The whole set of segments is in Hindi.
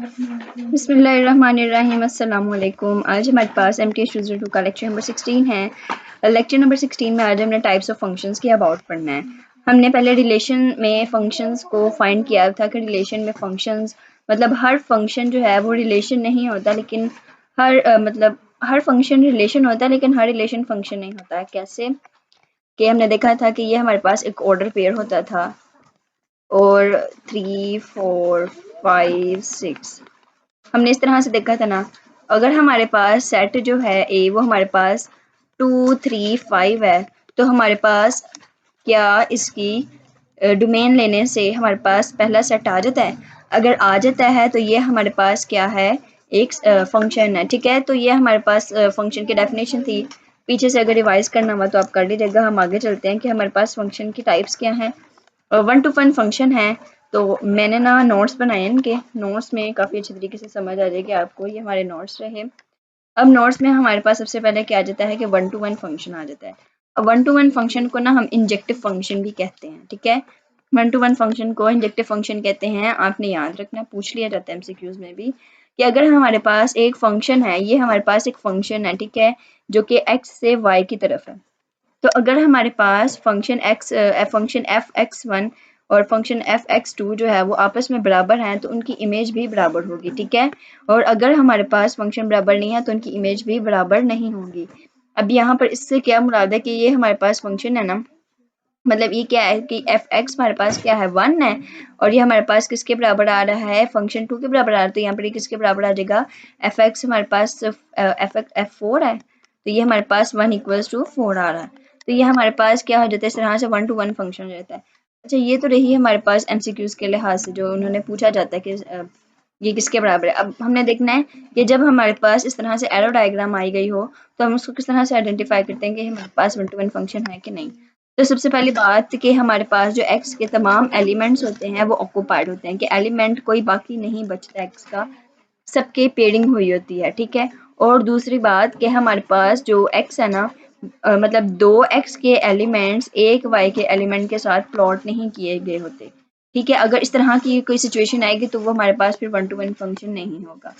बिस्मिल्लाहिर्रहमानिर्रहीम अस्सलाम वालेकुम। आज हमारे पास MTH 202 का लेक्चर नंबर 16 है। लेक्चर नंबर 16 में आज हमने टाइप्स ऑफ फंक्शंस की अबाउट पढ़ना है। हमने पहले रिलेशन में फंक्शंस को फाइंड किया था कि रिलेशन में फंक्शंस मतलब हर फंक्शन जो है वो रिलेशन नहीं होता, लेकिन हर फंक्शन रिलेशन होता है लेकिन हर रिलेशन फंक्शन नहीं होता है। कैसे कि हमने देखा था कि ये हमारे पास एक ऑर्डर पेयर होता था और 3 4 5 6 हमने इस तरह से देखा था ना। अगर हमारे पास सेट जो है ए वो हमारे पास 2 3 5 है, तो हमारे पास क्या इसकी डोमेन लेने से हमारे पास पहला सेट आ जाता है। अगर आ जाता है तो ये हमारे पास क्या है, एक फंक्शन है। ठीक है, तो ये हमारे पास फंक्शन की डेफिनेशन थी। पीछे से अगर रिवाइज करना हुआ तो आप कर लीजिएगा। हम आगे चलते हैं कि हमारे पास फंक्शन की टाइप्स क्या हैं। 1 to 1 फंक्शन है, तो मैंने ना नोट्स बनाए इनके। नोट्स में काफ़ी अच्छे तरीके से समझ आ जाएगी आपको, ये हमारे नोट्स रहे। अब नोट्स में हमारे पास सबसे पहले क्या आ जाता है कि 1 to 1 फंक्शन आ जाता है। अब 1 to 1 फंक्शन को ना हम इंजेक्टिव फंक्शन भी कहते हैं। ठीक है, 1 to 1 फंक्शन को इंजेक्टिव फंक्शन कहते हैं। आपने याद रखना, पूछ लिया जाता है MCQs में भी कि अगर हमारे पास एक फंक्शन है, ये हमारे पास एक फंक्शन है, ठीक है, जो कि x से y की तरफ है। तो अगर हमारे पास फंक्शन f(x1) और फंक्शन f(x2) जो है वो आपस में बराबर हैं, तो उनकी इमेज भी बराबर होगी। ठीक है, और अगर हमारे पास फंक्शन बराबर नहीं है तो उनकी इमेज भी बराबर नहीं होगी। अब यहाँ पर इससे क्या मुराद है कि ये हमारे पास फंक्शन है ना, मतलब ये क्या है कि f(x) हमारे पास क्या है, 1 है, और ये हमारे पास किसके बराबर आ रहा है, फंक्शन 2 के बराबर आ रहा है। तो यहाँ पर ये किसके बराबर आ जाएगा, f(x) हमारे पास f4 है, तो ये हमारे पास 1 = 4 आ रहा है। तो ये हमारे पास क्या हो जाता है, इस तरह से 1 to 1 फंक्शन हो जाता है। अच्छा, ये तो रही हमारे पास MCQs के लिहाज से जो उन्होंने पूछा जाता है कि ये किसके बराबर है। अब हमने देखना है कि जब हमारे पास इस तरह से एरो डायग्राम आई गई हो तो हम उसको किस तरह से आइडेंटिफाई करते हैं कि हमारे पास 1 to 1 फंक्शन है कि नहीं। तो सबसे पहली बात कि हमारे पास जो x के तमाम एलिमेंट्स होते हैं वो ऑक्यूपाइड होते हैं, कि एलिमेंट कोई बाकी नहीं बचता x का, सबके पेयरिंग हुई होती है। ठीक है, और दूसरी बात कि हमारे पास जो x है ना, मतलब 2 x के एलिमेंट्स एक y के एलिमेंट के साथ प्लॉट नहीं किए गए होते। ठीक है, अगर इस तरह की कोई सिचुएशन आएगी तो वो हमारे पास फिर 1 to 1 फंक्शन नहीं होगा।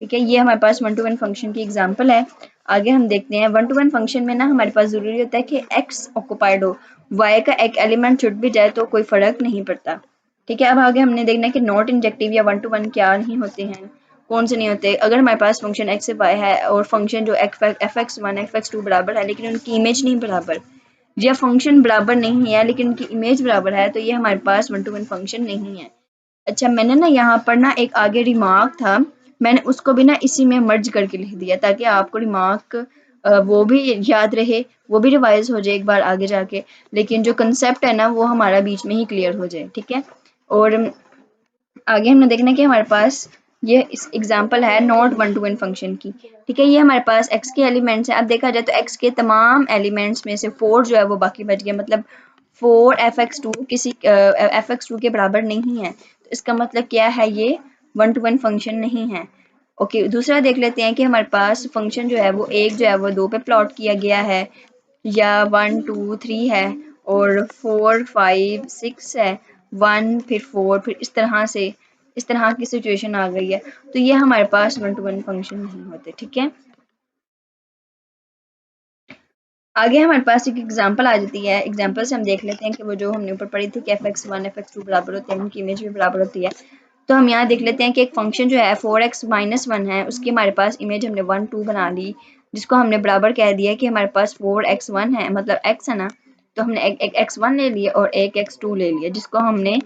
ठीक है, ये हमारे पास 1 to 1 फंक्शन की एग्जांपल है। आगे हम देखते हैं 1 to 1 फंक्शन में ना हमारे पास ज़रूरी होता है कि x ऑक्यूपाइड हो, y का एक एलिमेंट छुट भी जाए तो कोई फ़र्क नहीं पड़ता। ठीक है, अब आगे हमने देखना है कि नॉट इंजेक्टिव या 1 to 1 क्या नहीं होते हैं, कौन से नहीं होते। अगर हमारे पास फंक्शन x से y है और फंक्शन जो f(x1) f(x2) बराबर है लेकिन उनकी इमेज नहीं बराबर, या फंक्शन बराबर नहीं है लेकिन उनकी इमेज बराबर है, तो ये हमारे पास 1 to 1 फंक्शन नहीं है। अच्छा, मैंने ना यहाँ पर ना एक आगे रिमार्क था, मैंने उसको भी ना इसी में मर्ज करके लिख दिया ताकि आपको रिमार्क वो भी याद रहे, वो भी रिवाइज हो जाए एक बार आगे जाके, लेकिन जो कंसेप्ट है ना वो हमारा बीच में ही क्लियर हो जाए। ठीक है, और आगे हमने देखना है कि हमारे पास ये इस एग्जांपल है नॉट 1 to 1 फंक्शन की। ठीक है, ये हमारे पास x के एलिमेंट्स हैं। अब देखा जाए तो x के तमाम एलिमेंट्स में से 4 जो है वो बाकी बच गया, मतलब 4 f(x2) किसी f(x2) के बराबर नहीं है, तो इसका मतलब क्या है, ये 1 to 1 फंक्शन नहीं है। ओके, दूसरा देख लेते हैं कि हमारे पास फंक्शन जो है वो एक जो है वो 2 पे प्लॉट किया गया है, या 1 2 3 है, और 4 5 6 है, 1 फिर 4 फिर इस तरह की सिचुएशन आ गई है, तो ये हमारे पास 1 to 1 फंक्शन नहीं होते। ठीक है, आगे हमारे पास एक एग्जांपल आ जाती है। एग्जांपल से हम देख लेते हैं कि वो जो हमने ऊपर पढ़ी थी कि f(x1) f(x2) बराबर होते हैं, उनकी इमेज भी बराबर होती है। तो हम यहाँ देख लेते हैं कि एक फंक्शन जो है 4x-1 है, उसकी हमारे पास इमेज हमने 1 2 बना ली, जिसको हमने बराबर कह दिया कि हमारे पास 4x1 है, मतलब x है ना, तो हमने एक x1 ले लिया और एक x2 ले लिया, जिसको हमने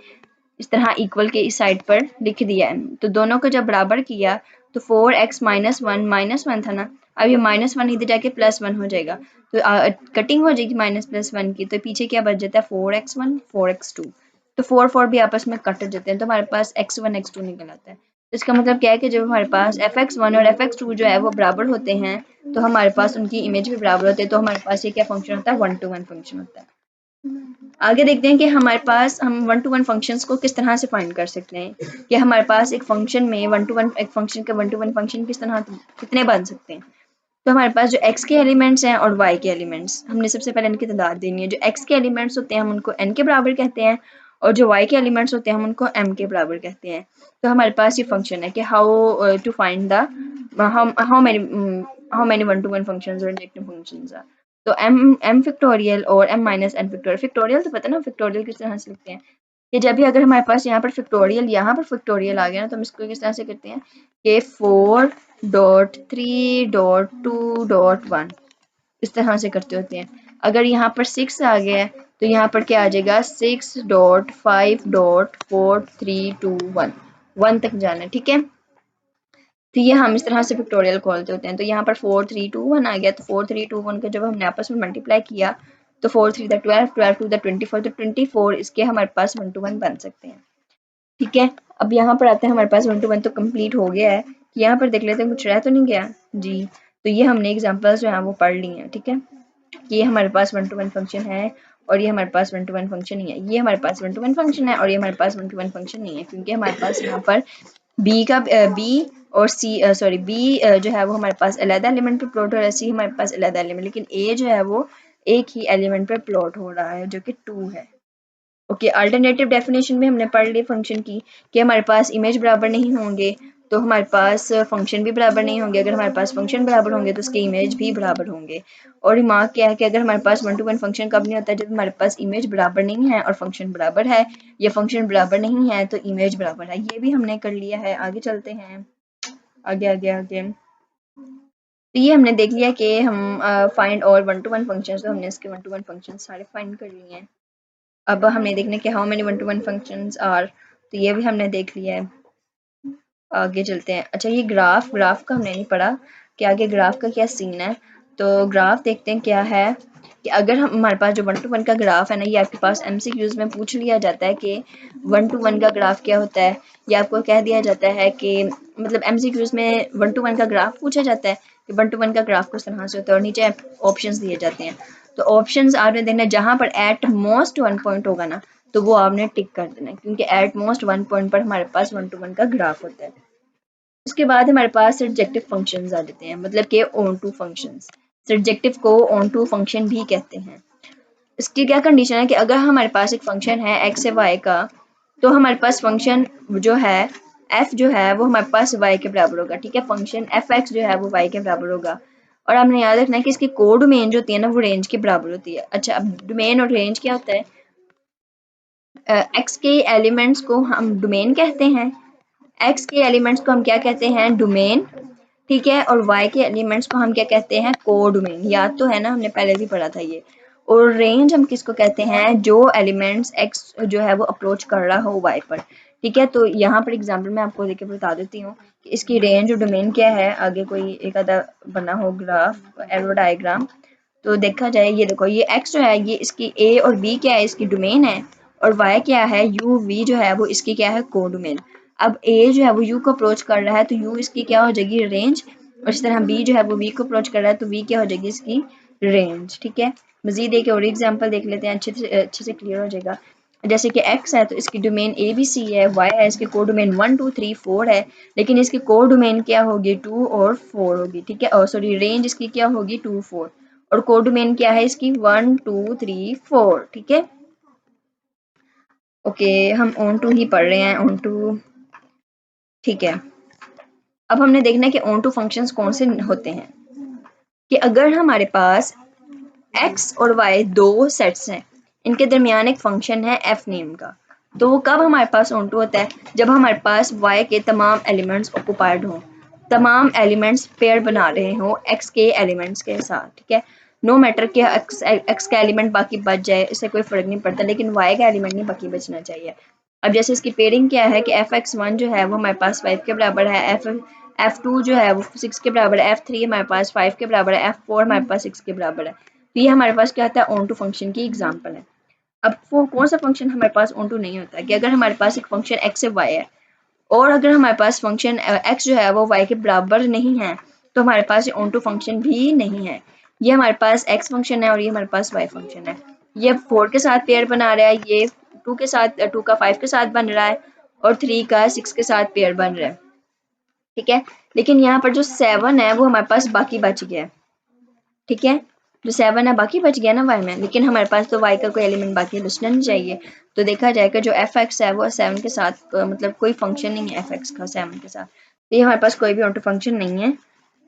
इस तरह इक्वल के इस साइड पर लिख दिया है। तो दोनों को जब बराबर किया तो 4x-1 -1 था ना, अब ये -1 इधर जाके +1 हो जाएगा, तो कटिंग हो जाएगी -+1 की, तो पीछे क्या बच जाता है, 4x1 4x2, तो 4 4 भी आपस में कट जाते हैं, तो हमारे पास x1 x2 निकल आता है। तो इसका मतलब क्या है कि जब हमारे पास f(x1) और f(x2) जो है वो बराबर होते हैं, तो हमारे पास उनकी इमेज भी बराबर होती है, तो हमारे पास ये क्या फंक्शन होता है, 1 to 1 फंक्शन होता है। आगे देखते हैं कि हमारे पास हम 1 to 1 फंक्शंस को किस तरह से फाइंड कर सकते हैं, कि हमारे पास एक फंक्शन में 1 to 1 एक फंक्शन के 1 to 1 फंक्शन किस तरह कितने बन सकते हैं। तो हमारे पास जो x के एलिमेंट्स हैं और y के एलिमेंट्स, हमने सबसे पहले इनकी तादाद देनी है। जो x के एलिमेंट्स होते हैं हम उनको n के बराबर कहते हैं, और जो y के एलिमेंट्स होते हैं हम उनको m के बराबर कहते हैं। तो हमारे पास ये फंक्शन है कि how to find the how many one to one functions और इंजेक्टिव फंक्शंस आर। तो m फैक्टोरियल और m minus n factorial, factorial तो पता है ना फैक्टोरियल किस तरह से लिखते हैं, कि जब भी अगर हमारे पास यहाँ पर फैक्टोरियल यहाँ पर फैक्टोरियल आ गया ना तो हम इसको किस तरह से करते हैं कि 4.3.2.1 इस तरह से करते होते हैं। अगर यहाँ पर 6 आ गया है तो यहाँ पर क्या आ जाएगा 6.5.4321 1 तक जाना है, ठीक है। तो ये हम इस तरह से फैक्टोरियल खोलते होते हैं। तो यहाँ पर 4321 आ गया, तो 4321 का जब हमने आपस में मल्टीप्लाई किया तो 4 3 द 12, 12 2 द 24, तो 24 इसके हमारे पास 1 to 1 बन सकते हैं, ठीक है। अब यहाँ पर आते हैं हमारे पास 1 to 1 तो कंप्लीट हो गया है। यहाँ पर देख लेते हैं कुछ रह तो नहीं गया जी। तो ये हमने एग्जांपल्स जो है वो पढ़ ली हैं, ठीक है। ये हमारे पास 1 to 1 फंक्शन है और ये हमारे पास 1 to 1 फंक्शन नहीं है। ये हमारे पास 1 to 1 फंक्शन है और ये हमारे पास 1 to 1 फंक्शन नहीं है, क्योंकि हमारे पास यहाँ पर बी और सी सॉरी बी जो है वो हमारे पास अलग एलिमेंट पे प्लॉट हो रहा है, सी हमारे पास अलग एलिमेंट, लेकिन ए जो है वो एक ही एलिमेंट पे प्लॉट हो रहा है जो कि 2 है। ओके, अल्टरनेटिव डेफिनेशन में हमने पढ़ ली फंक्शन की कि हमारे पास इमेज बराबर नहीं होंगे तो हमारे पास फंक्शन भी बराबर नहीं होंगे, अगर हमारे पास फंक्शन बराबर होंगे तो उसके इमेज भी बराबर होंगे। और रिमार्क क्या है कि अगर हमारे पास 1 to 1 फंक्शन कब नहीं होता है, जब हमारे पास इमेज बराबर नहीं है और फंक्शन बराबर है, या फंक्शन बराबर नहीं है तो इमेज बराबर है। ये भी हमने कर लिया है। आगे चलते हैं, आगे आगे आगे। तो ये हमने देख लिया कि हम फाइंड और 1 to 1 फंक्शन, तो हमने इसके 1 to 1 फंक्शन सारे फाइंड कर लिए हैं। अब हमने देखने के how many 1 to 1 functions are, तो ये भी हमने देख लिया है। आगे चलते हैं। अच्छा, ये ग्राफ का हमने नहीं पढ़ा कि आगे ग्राफ का क्या सीन है। तो ग्राफ देखते हैं क्या है कि अगर हम हमारे पास जो 1 to 1 का ग्राफ है ना, ये आपके पास MCQs में पूछ लिया जाता है कि 1 to 1 का ग्राफ क्या होता है, या आपको कह दिया जाता है कि मतलब MCQs में 1 to 1 का ग्राफ पूछा जाता है कि 1 to 1 का ग्राफ किस तरह से होता है, और नीचे ऑप्शंस दिए जाते हैं। तो ऑप्शंस आपने देखना जहाँ पर एट मोस्ट 1 पॉइंट होगा ना तो वो आपने टिक कर देना है, क्योंकि एट मोस्ट 1 पॉइंट पर हमारे पास 1 to 1 का ग्राफ होता है। उसके बाद हमारे पास सब्जेक्टिव फंक्शंस आ जाते हैं, मतलब कि ऑन टू फंक्शंस। सब्जेक्टिव को ऑन टू फंक्शन भी कहते हैं। इसकी क्या कंडीशन है कि अगर हमारे पास एक फंक्शन है x से y का, तो हमारे पास फंक्शन जो है f जो है वो हमारे पास y के बराबर होगा, ठीक है। फंक्शन fx जो है वो y के बराबर होगा। और आपने याद रखना है कि इसकी को डोमेन जो होती है ना वो रेंज के बराबर होती है। अच्छा, अब डोमेन और रेंज क्या होता है? x के एलिमेंट्स को हम डोमेन कहते हैं, x के एलिमेंट्स को हम क्या कहते हैं? डोमेन, ठीक है। और y के एलिमेंट्स को हम क्या कहते हैं? कोडोमेन। याद तो है ना, हमने पहले भी पढ़ा था ये। और रेंज हम किसको कहते हैं? जो एलिमेंट्स x जो है वो अप्रोच कर रहा हो y पर, ठीक है। तो यहाँ पर एग्जांपल मैं आपको देके बता देती हूँ कि इसकी रेंज और डोमेन क्या है। आगे कोई एक आधा बना हो ग्राफ, एरो डायग्राम, तो देखा जाए। ये देखो, ये x जो है ये इसकी a और b क्या है? इसकी डोमेन है। और y क्या है? u v जो है वो इसकी क्या है? कोडोमेन। अब a जो है वो u को अप्रोच कर रहा है तो u इसकी क्या हो जाएगी? रेंज। और इस तरह b जो है वो v को अप्रोच कर रहा है तो v क्या हो जाएगी? इसकी रेंज, ठीक है। मजीद एक और एग्जांपल देख लेते हैं, अच्छे से क्लियर हो जाएगा। जैसे कि x है तो इसकी डोमेन a b c है, y है इसकी कोडोमेन 1 2 3 4 है, लेकिन इसकी कोडोमेन क्या होगी? 2 और 4 होगी, ठीक है। और सॉरी, रेंज इसकी क्या होगी? 2 4, और कोडोमेन क्या है इसकी? 1 2 3 4, ठीक है। ओके, हम ऑन टू ही पढ़ रहे हैं, ऑन टू, ठीक है। अब हमने देखना है कि ऑन टू फंक्शंस कौन से होते हैं। कि अगर हमारे पास x और y दो सेट्स हैं, इनके दरमियान एक फंक्शन है f नेम का, तो वो कब हमारे पास ऑन टू होता है? जब हमारे पास y के तमाम एलिमेंट्स ऑक्युपाइड हों, तमाम एलिमेंट्स पेयर बना रहे हों x के एलिमेंट्स के साथ, ठीक है। नो मैटर कि x का एलिमेंट बाकी बच जाए, इससे कोई फर्क नहीं पड़ता, लेकिन y का एलिमेंट नहीं बाकी बचना चाहिए। अब जैसे इसकी पेयरिंग क्या है कि fx1 जो है वो हमारे पास 5 के बराबर है, f2 जो है वो 6 के बराबर है, f3 हमारे पास 5 के बराबर है, f4 हमारे पास 6 के बराबर है। तो ये हमारे पास क्या होता है? ऑन टू फंक्शन की एग्जांपल है। अब वो कौन सा फंक्शन हमारे पास ऑन टू नहीं होता? कि अगर हमारे पास एक फंक्शन x से y है और अगर हमारे पास फंक्शन x जो है वो y के बराबर नहीं है, तो हमारे पास ऑन टू फंक्शन भी नहीं है। ये हमारे पास x फंक्शन है और ये हमारे पास y फंक्शन है। ये 4 के साथ पेयर बना रहा है, ये 2 के साथ, 2 का 5 के साथ बन रहा है, और 3 का 6 के साथ पेयर बन रहा है, ठीक है। लेकिन यहाँ पर जो 7 है वो हमारे पास बाकी बच गया है, ठीक है। जो 7 है बाकी बच गया ना y में, लेकिन हमारे पास तो y का कोई एलिमेंट बाकी बचना नहीं चाहिए। तो देखा जाएगा जो f(x) है वो 7 के साथ मतलब कोई फंक्शन नहीं है f(x) का 7 के साथ, तो ये हमारे पास कोई भी ऑन टू फंक्शन नहीं है।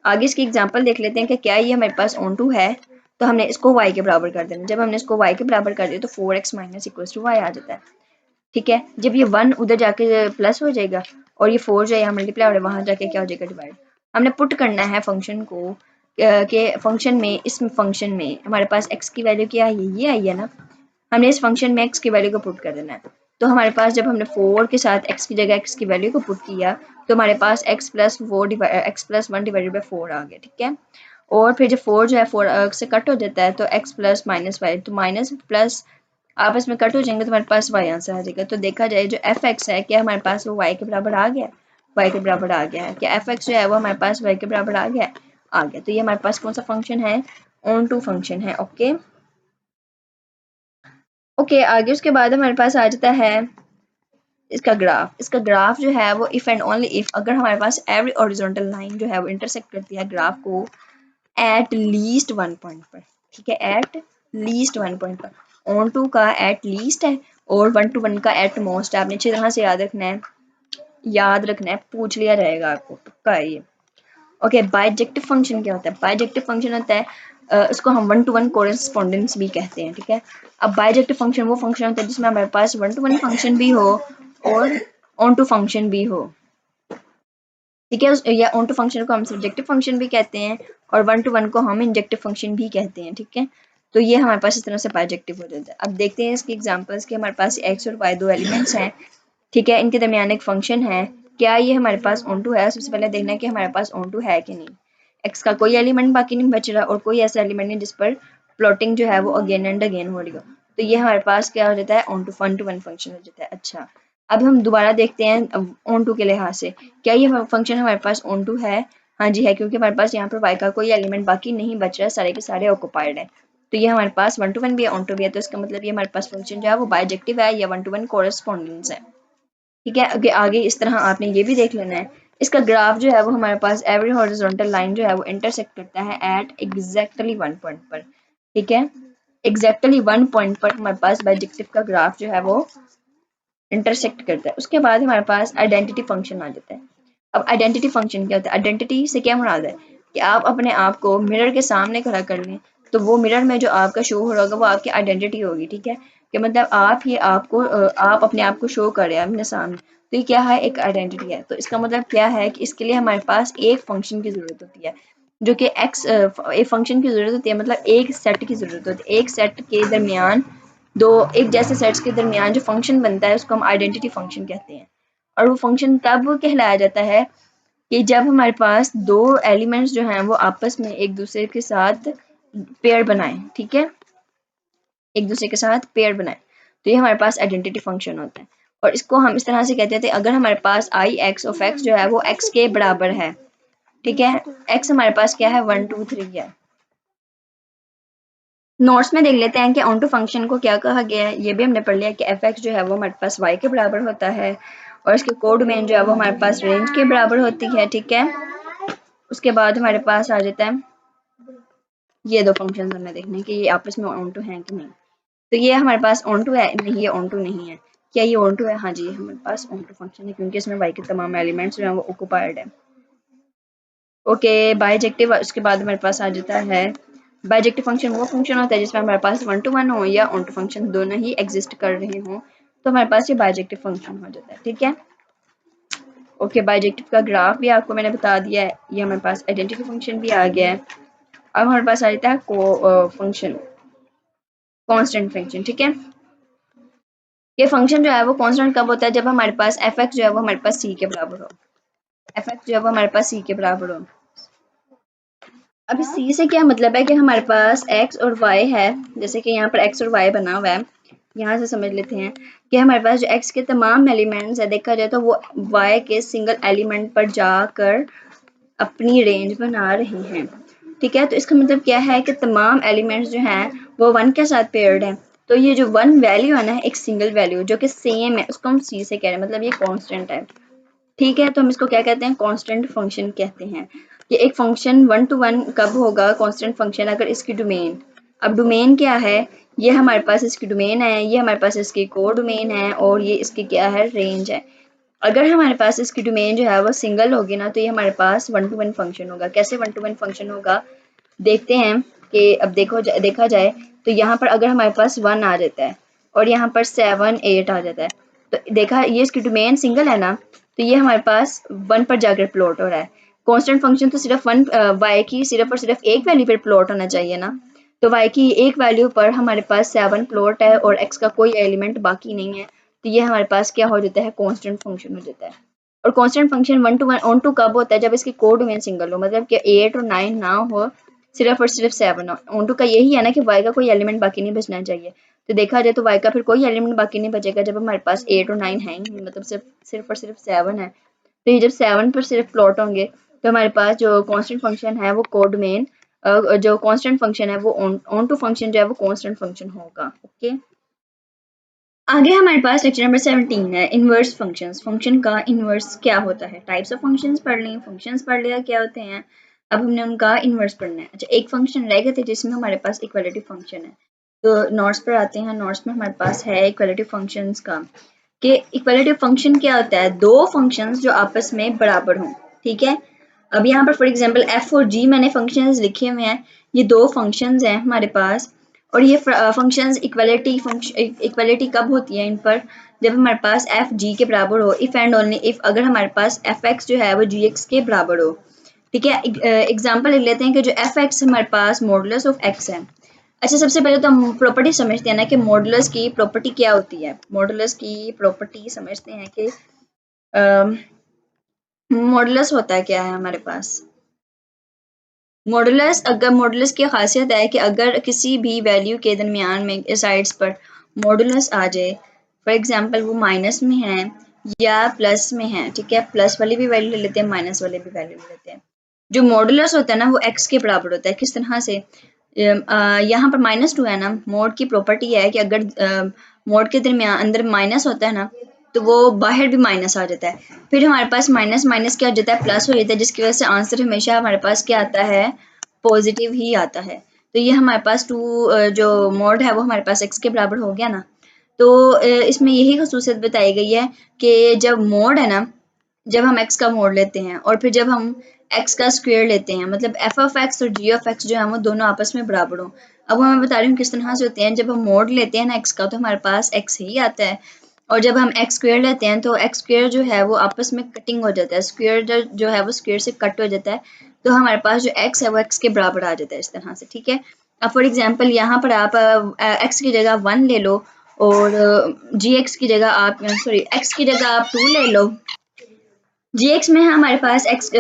आगे इसकी एग्जांपल देख लेते हैं कि क्या ये हमारे पास ऑन टू है। तो हमने इसको y के बराबर कर देना, जब हमने इसको y के बराबर कर दिया तो 4x minus equals to y आ जाता है। ठीक है, जब ये 1 उधर जाके प्लस हो जाएगा और ये 4 जो है मल्टीप्लाई और वहां जाके क्या हो जाएगा डिवाइड। हमने पुट करना है फंक्शन को के फंक्शन में, इस फंक्शन में हमारे पास x की वैल्यू क्या है, ये आई है ना, हमने इस फंक्शन में x की वैल्यू को पुट कर देना है। तो हमारे पास जब हमने 4 के साथ x की जगह x की वैल्यू को पुट किया तो हमारे पास x प्लस 1 डिवाइडेड बाई 4 आ गया। ठीक है, और फिर जब 4 जो है 4 से कट हो जाता है तो x प्लस माइनस वाई, तो माइनस प्लस आपस में कट हो जाएंगे तो हमारे पास y आंसर आ जाएगा। तो देखा जाए जो f(x) है क्या हमारे पास वो y के बराबर आ गया, y के बराबर आ गया है। क्या f(x) जो है वो हमारे पास y के बराबर आ गया, आ गया। तो ये हमारे पास कौन सा फंक्शन है, ऑन टू फंक्शन है। ओके ओके, आगे उसके बाद हमारे पास आ जाता है इसका ग्राफ। इसका ग्राफ जो है वो इफ एंड ओनली इफ, अगर हमारे पास एवरी हॉरिजॉन्टल लाइन जो है वो इंटरसेक्ट करती है ग्राफ को एट लीस्ट 1 पॉइंट पर। ठीक है, एट लीस्ट 1 पॉइंट पर, ऑन टू का एट लीस्ट है और 1 to 1 का एट मोस्ट है। आपने अच्छी तरह से याद रखना है, पूछ लिया जाएगा आपको, पक्का है ये। ओके, बाइजेक्टिव फंक्शन क्या होता है, बाइजेक्टिव फंक्शन होता है उसको हम 1 to 1 कोरेस्पोंडेंस भी कहते हैं। ठीक है, अब बाइजेक्टिव फंक्शन वो फंक्शन होता है जिसमें हमारे पास 1 to 1 फंक्शन भी हो और ऑन टू फंक्शन भी हो। ठीक है, या ऑन टू फंक्शन को हम सब्जेक्टिव फंक्शन भी कहते हैं और 1 to 1 को हम इंजेक्टिव फंक्शन भी कहते हैं। ठीक है, तो ये हमारे पास इस तरह से बाइजेक्टिव हो जाता है। अब देखते हैं इसकी एग्जांपल्स कि हमारे पास x और y दो एलिमेंट्स हैं। ठीक है, इनके दरमियान एक फंक्शन है, क्या ये हमारे पास ऑन टू है। सबसे पहले देखना है कि हमारे पास ऑन टू है कि नहीं। x का कोई एलिमेंट बाकी नहीं बच रहा और कोई ऐसा एलिमेंट नहीं जिस पर प्लॉटिंग जो है वो अगेन एंड अगेन हो रही हो, तो ये हमारे पास क्या हो जाता है, ऑन टू 1 to 1 फंक्शन हो जाता है। अच्छा, अब हम दोबारा देखते हैं ऑन टू के लिहाज से, क्या ये फंक्शन हमारे पास ऑन टू है। हाँ जी है, क्योंकि हमारे पास यहाँ पर y का कोई एलिमेंट बाकी नहीं बच रहा, सारे के सारे ऑक्युपाइड है। तो ये हमारे पास 1 to 1 भी है, ऑन टू भी है, तो इसका मतलब ये हमारे पास फंक्शन जो है वो बाइजेक्टिव है या 1 to 1 कोरेस्पोंडेंस है। ठीक है, आगे आगे इस तरह आपने ये भी देख लेना है। इसका ग्राफ जो है वो हमारे पास एवरी हॉरिजॉन्टल लाइन जो है वो इंटरसेक्ट करता है एट एग्जैक्टली 1 पॉइंट पर। ठीक है, एग्जैक्टली 1 पॉइंट पर हमारे पास बाइजेक्टिव का ग्राफ जो है वो इंटरसेक्ट करता है। उसके बाद हमारे पास आइडेंटिटी फंक्शन आ जाता है। अब आइडेंटिटी फंक्शन क्या होता है, आइडेंटिटी से क्या मुराद है कि आप अपने आप को मिरर के सामने खड़ा कर लें तो वो मिरर में जो आपका शो हो रहा होगा वो आपकी आइडेंटिटी होगी। ठीक है, कि मतलब आप ही आपको आप अपने आप को शो कर रहे हैं अपने सामने, तो ये क्या है, एक आइडेंटिटी है। तो इसका मतलब क्या है कि इसके लिए हमारे पास एक फंक्शन की जरूरत होती है, जो कि एक फंक्शन की जरूरत होती है, मतलब एक सेट की जरूरत होती है। एक सेट के दरमियान दो एक जैसे सेट्स के दरमियान जो फंक्शन बनता है उसको हम आइडेंटिटी फंक्शन कहते हैं। और वो फंक्शन तब कहलाया जाता है कि जब हमारे पास दो एलिमेंट्स जो हैं वो आपस में एक दूसरे के साथ पेयर बनाएं। ठीक है, एक दूसरे के साथ पेयर बनाएं, तो ये हमारे पास आइडेंटिटी फंक्शन होता है। और इसको हम इस तरह से कहते थे, अगर हमारे पास आई एक्स ऑफ एक्स जो है वो एक्स के बराबर है। ठीक है, एक्स हमारे पास क्या है, 1 2 3 है। नोट्स में देख लेते हैं कि ऑन टू फंक्शन को क्या कहा गया है। ये भी हमने पढ़ लिया कि एफ एक्स जो है वो हमारे पास वाई के बराबर होता है और इसके कोड में जो है वो हमारे पास रेंज के बराबर होती है। ठीक है, उसके बाद हमारे पास आ जाता है ये दो फंक्शन हमने देखने कि ये आपस में ऑन टू हैं कि नहीं। तो ये हमारे पास ऑन टू है, नहीं ये ऑन टू नहीं है। क्या ये ऑन टू है, हाँ जी ये हमारे पास ऑन टू फंक्शन है क्योंकि इसमें वाई के तमाम एलिमेंट्स जो हैं वो ऑक्युपाइड है। ओके, बाइजेक्टिव उसके बाद हमारे पास आ जाता है, बाइजेक्टिव फंक्शन वो फंक्शन होता है जिसमें हमारे पास 1 to 1 हो या ऑन टू फंक्शन दोनों ही एग्जिस्ट कर रहे हों, तो हमारे पास ये बाइजेक्टिव फंक्शन हो जाता है। ठीक है, ओके, बाइजेक्टिव का ग्राफ भी आपको मैंने बता दिया है, ये हमारे पास आइडेंटिटी फंक्शन भी आ गया है। अब हमारे पास आ जाता है फंक्शन कांस्टेंट फंक्शन। ठीक है, ये फंक्शन जो है वो कांस्टेंट कब होता है, जब हमारे पास एफ एक्स जो है वो हमारे पास सी के बराबर हो। एफ एक्स जो है वो हमारे पास सी के बराबर हो। अब इस सी से क्या मतलब है कि हमारे पास x और y है, जैसे कि यहाँ पर x और y बना हुआ है, यहाँ से समझ लेते हैं कि हमारे पास जो x के तमाम एलिमेंट्स है, देखा जाए तो वो y के सिंगल एलिमेंट पर जाकर अपनी रेंज बना रहे हैं। ठीक है, तो इसका मतलब क्या है कि तमाम एलिमेंट्स जो हैं वो 1 के साथ पेयर्ड हैं। तो ये जो 1 वैल्यू है ना, एक सिंगल वैल्यू जो कि सेम है, उसको हम सी से कह रहे हैं, मतलब ये कांस्टेंट है। ठीक है, तो हम इसको क्या कहते हैं, कांस्टेंट फंक्शन कहते हैं। ये एक फंक्शन 1 to 1 कब होगा कांस्टेंट फंक्शन, अगर इसकी डोमेन अब डोमेन क्या है, ये हमारे पास इसकी डोमेन है, ये हमारे पास इसकी कोड डोमेन है और ये इसकी क्या है, रेंज है। अगर हमारे पास इसकी डोमेन जो है वो सिंगल होगी ना तो ये हमारे पास 1 to 1 फंक्शन होगा। कैसे 1 to 1 फंक्शन होगा देखते हैं कि अब देखा जाए तो यहाँ पर अगर हमारे पास 1 आ जाता है और यहाँ पर 7 8 आ जाता है तो देखा ये इसकी डोमेन सिंगल है ना, तो ये हमारे पास 1 पर जाकर प्लॉट हो रहा है। कांस्टेंट फंक्शन तो सिर्फ y की सिर्फ और सिर्फ एक वैल्यू पर प्लॉट होना चाहिए ना, तो y की एक वैल्यू पर हमारे पास 7 प्लॉट है और x का कोई एलिमेंट बाकी नहीं है, तो ये हमारे पास क्या हो जाता है, कांस्टेंट फंक्शन हो जाता है। और constant function 1 to 1 onto कब होता है, जब इसकी कोड डोमेन सिंगल हो, मतलब कि 8 और 9 ना हो, सिर्फ और सिर्फ 7 हो। ऑन टू का यही है ना कि y का कोई एलिमेंट बाकी नहीं बचना चाहिए। तो देखा जाए तो y का फिर कोई एलिमेंट बाकी नहीं बचेगा जब हमारे पास 8 और 9 है ही, मतलब सिर्फ और सिर्फ 7 है। तो ये जब 7 पर सिर्फ प्लॉट होंगे तो हमारे पास जो कांस्टेंट फंक्शन है वो कोड मेन जो कांस्टेंट फंक्शन है वो ऑन टू फंक्शन जो है वो कांस्टेंट फंक्शन होगा। ओके, आगे हमारे पास लेक्चर नंबर 17 है इनवर्स फंक्शंस। फंक्शन का इनवर्स क्या होता है, टाइप्स ऑफ फंक्शंस पढ़ लें, फंक्शंस पढ़ लिया क्या होते हैं, अब हमने उनका इनवर्स पढ़ना है। अच्छा, एक फंक्शन रह गए थे जिसमें हमारे पास इक्वालिटी फंक्शन है, तो नोट्स पर आते हैं। नोट्स में हमारे पास है इक्वालिटी फंक्शंस का कि इक्वालिटी फंक्शन क्या होता है, दो फंक्शंस जो आपस में बराबर हों। ठीक है, अब यहाँ पर फॉर एग्जांपल f और g मैंने फंक्शंस लिखे हुए हैं, ये दो फंक्शंस हैं हमारे पास, और ये फंक्शंस इक्वालिटी कब होती है इन पर, जब हमारे पास f g के बराबर हो, इफ एंड ओनली इफ अगर हमारे पास fx जो है वो gx के बराबर हो। ठीक है, एग्जांपल लिख लेते हैं कि जो fx हमारे पास मॉडुलस ऑफ x है। अच्छा, सबसे पहले तो हम प्रॉपर्टी समझते हैं ना कि मॉडुलस की प्रॉपर्टी क्या होती है। मॉडुलस की प्रॉपर्टी समझते हैं कि मॉडुलस होता क्या है हमारे पास। मॉडुलस की खासियत है कि अगर किसी भी वैल्यू के दरमियान में साइड्स पर मॉडुलस आ जाए, फॉर एग्जांपल वो माइनस में है या प्लस में है, ठीक है, प्लस वाली भी वैल्यू ले लेते हैं, माइनस वाली भी वैल्यू ले लेते हैं। जो मॉडुलस होता है ना वो एक्स के बराबर होता है। किस तरह से, यहाँ पर -2 है ना, मोड की प्रॉपर्टी है कि अगर मोड के दरमियान अंदर माइनस होता है ना तो वो बाहर भी माइनस आ जाता है, फिर हमारे पास माइनस माइनस क्या हो जाता है, प्लस हो जाता है, जिसकी वजह से आंसर हमेशा हमारे पास क्या आता है, पॉजिटिव ही आता है। तो ये हमारे पास जो मोड है वो हमारे पास एक्स के बराबर हो गया ना। तो इसमें यही खसूसियत बताई गई है कि जब मोड है ना, जब हम एक्स का मोड लेते हैं और फिर जब हम एक्स का स्क्वायर लेते हैं, मतलब एफ ऑफ एक्स और जी ऑफ एक्स जो है वो दोनों आपस में बराबर हो। अब मैं बता रही हूँ किस तरह से होते हैं। जब हम मोड लेते हैं ना एक्स का तो हमारे पास एक्स ही आता है, और जब हम एक्स स्क्वायर लेते हैं तो एक्स स्क्वायर जो है वो आपस में कटिंग हो जाता है, स्क्वायर जो है वो स्क्वायर से कट हो जाता है, तो हमारे पास जो एक्स है वो एक्स के बराबर आ जाता है इस तरह से। ठीक है, अब फॉर एग्जांपल यहाँ पर आप एक्स की जगह 1 ले लो और जी एक्स की जगह आप सॉरी एक्स की जगह आप 2 ले लो। जी एक्स में है हमारे पास एक्स,